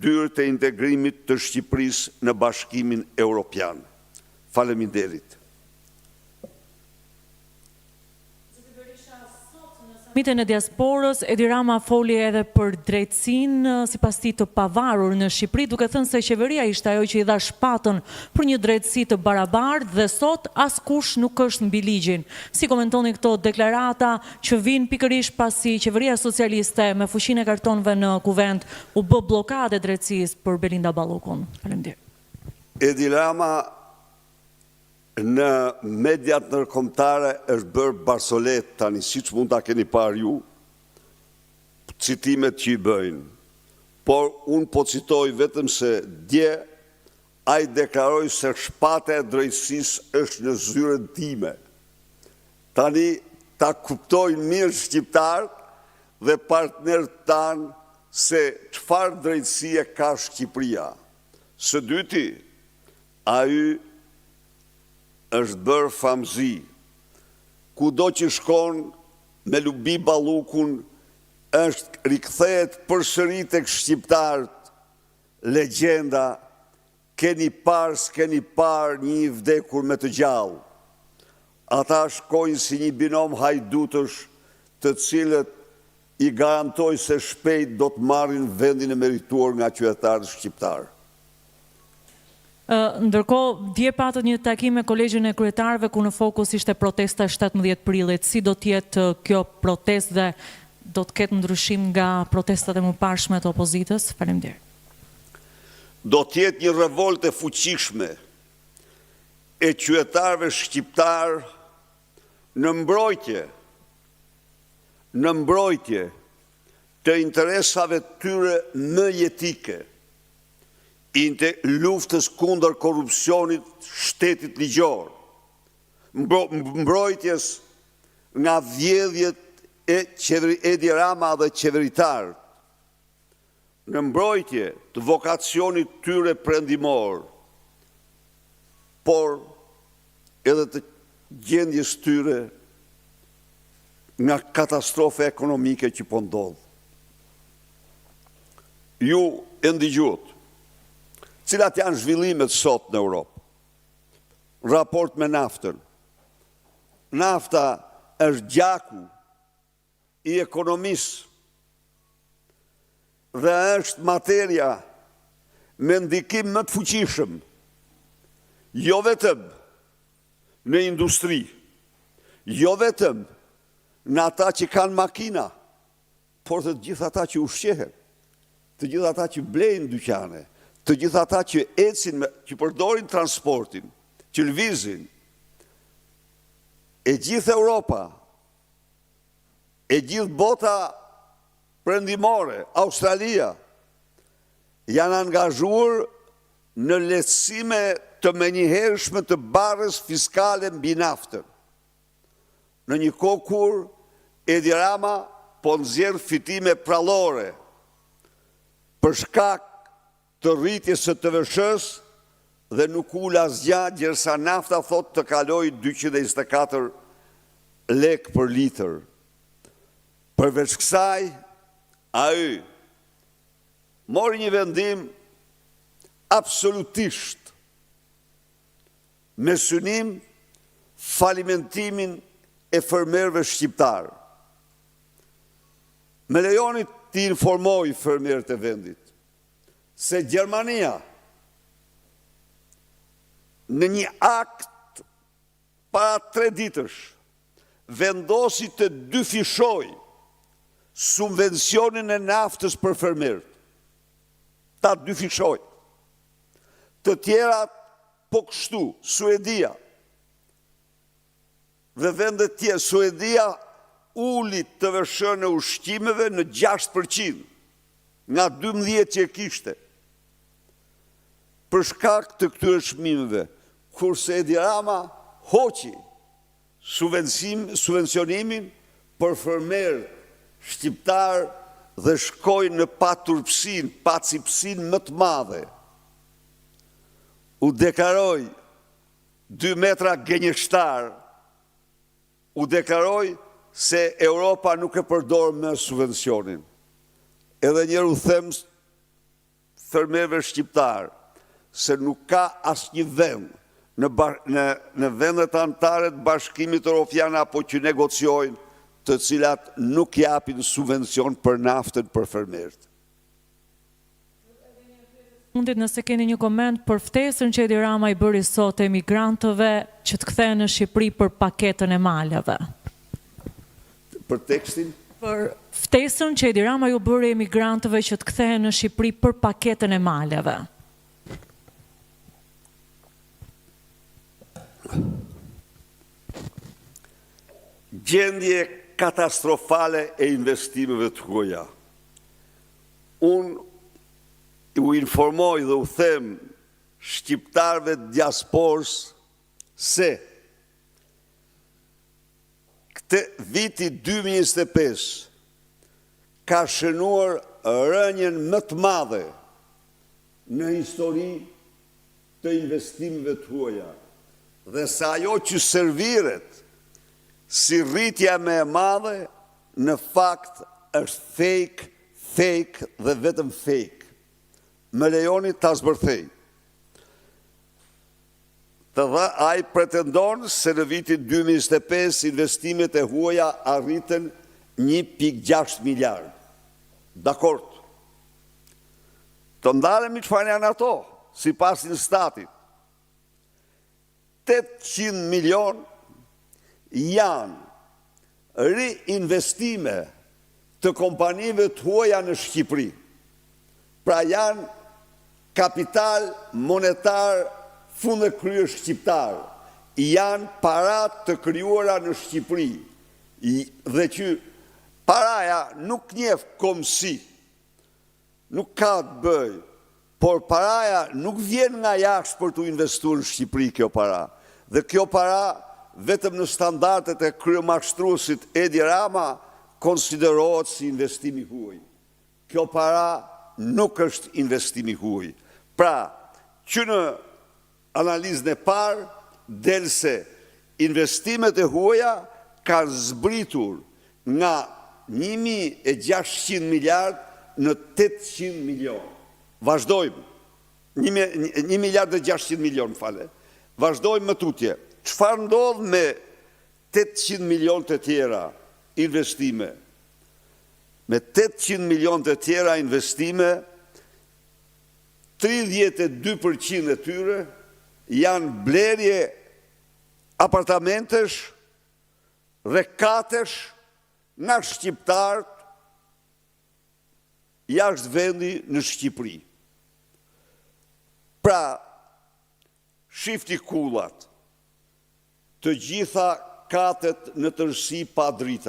procedurë të integrimit të Shqipërisë në Bashkimin Evropian. Faleminderit. Mitën e diasporës, Edi Rama foli edhe për drejtësinë sipas tij të pavarur në Shqipëri, duke thënë se qeveria ishte ajo që i dha shpatën për një drejtësi të barabartë dhe sot askush nuk është mbi ligjin. Si komentoni këto deklarata që vijnë pikërisht pasi qeveria socialiste me fuqinë e kartonëve në kuvent u bë bllokadë drejtësisë për Belinda Ballukun? Faleminderit. Edi Rama në mediat ndërkombëtare është bërë barsolet tani, siç mund ta keni parë ju, citimet që i bëjnë. Por unë po citoj vetëm se dje ai deklaroi se shpata e drejtësisë është në zyrën time. Tani ta kuptojnë mirë shqiptarët dhe partnerët tanë se çfarë drejtësie ka Shqipëria. Së dyti, ai është bërë famzi. Kudo që shkon me Lubi Ballukun është rikthehet përsëri tek shqiptarët legjenda, keni parë, s'keni parë një vdekur me të gjallë. Ata shkojnë si një binom hajdutësh të cilët i garantoj se shpejt do të marrin vendin e merituar nga qytetarët shqiptarë. Ndërkohë, dje patët një takim me Kolegjin e Kryetarëve ku në fokus ishte protesta 17 prillit. Si do të jetë kjo protestë dhe do të ketë ndryshim nga protestat e mëparshme të opozitës? Faleminderit. Do të jetë një revoltë e fuqishme e qytetarëve shqiptar në mbrojtje të interesave tyre më jetike, luftës kundër korrupsionit shtetit ligjor, mbrojtjes nga vjedhjet e Edi Rama dhe qeveritarët, në mbrojtje të vokacionit tyre perëndimor, por edhe të gjendjes tyre nga katastrofe ekonomike që po ndodh. Ju e ndigjuat cilat janë zhvillimet sot në Europë. Raport me naftën. Nafta është gjaku i ekonomisë dhe është materia me ndikim më të fuqishëm, jo vetëm në industri, jo vetëm në ata që kanë makina, por të gjithë ata që ushqehen, të gjithë ata që blejnë dyqane, të gjithë ata që ecin, që përdorin transportin, që lëvizin, e gjithë Europa, e gjithë bota perëndimore, Australia, janë angazhuar në lehtësime të menjëhershme të barrës fiskale mbi naftën. Në një kohë kur Edi Rama po nxjerr fitime prallore për shkak të rritjes së TVSH-s dhe nuk ul asgjë, ndërsa nafta thot të kaloj 224 lek për litër. Përveç kësaj, ai mori një vendim absolutisht me synim falimentimin e fermerëve shqiptar. Me lejoni të informoj fermerët e vendit se Gjermania në një akt para 3 ditësh vendosi të dyfishoj subvencionin e naftës për fermerët. Ta dyfishoj. Të tjerat po kështu, Suedia dhe vendet tjerë, Suedia uli TVSH në ushqimeve në 6% nga 12 që kishte. Për shkak të këtyre çmimeve, kurse Edi Rama hoqi subvencionimin për fermerë shqiptar dhe shkoi në patcipsin më të madhe. U deklaroi 2 metra gënjeshtar, u deklaroi se Europa nuk e përdor më subvencionin. Edhe njerë u them fermerëve shqiptar se nuk ka asnjë vend në vendet anëtare të Bashkimit Evropian apo që negociojnë, të cilat nuk japin subvencion për naftën për fermerët. Mundit nëse keni një koment për ftesën që Edi Rama i bëri sot emigrantëve që të kthehen në Shqipëri për paketën e malave. Për tekstin? Për ftesën që Edi Rama ju bëri emigrantëve që të kthehen në Shqipëri për paketën e malave. Gjendje katastrofale e investimeve të huaja. Unë u informoj dhe u them shqiptarve të diasporës se këtë viti 2025 ka shënuar rënjen më të madhe në histori të investimeve të huaja, dhe sa ajo që serviret si rritja me e madhe, në fakt është fake dhe vetëm fake. Më lejoni ta zbërthej. Të dha ai pretendon se në vitin 2025 investimet e huaja arritën 1.6 miliard. Dakord. Të ndalemi çfarë janë ato, sipas Instatit. 800 milion janë riinvestime të kompanive të huaja në Shqipëri. Pra janë kapital monetar fundë kryer shqiptar, janë parat të krijuara në Shqipëri, dhe që paraja nuk njeh komsi, nuk ka të bëj, por paraja nuk vjen nga jashtë për të investuar në Shqipëri kjo para. Dhe kjo para, vetëm në standardet e kryemashtruesit Edi Rama, konsiderohet si investimi huaj. Kjo para nuk është investimi huaj. Pra, që në analizën e parë, del se investimet e huaja kanë zbritur nga 1.600 miliard në 800 milion. Vazhdojmë. 1.600 milion, fale. Vazhdojmë më tutje. Çfarë ndodh me 800 milion të tjera investime? Me 800 milion të tjera investime, 32% e tyre janë blerje apartamentesh, rekatesh nga shqiptarët jashtë vendi në Shqipëri. Pra, shifti kullat, të gjitha katet në tërësi pa drita.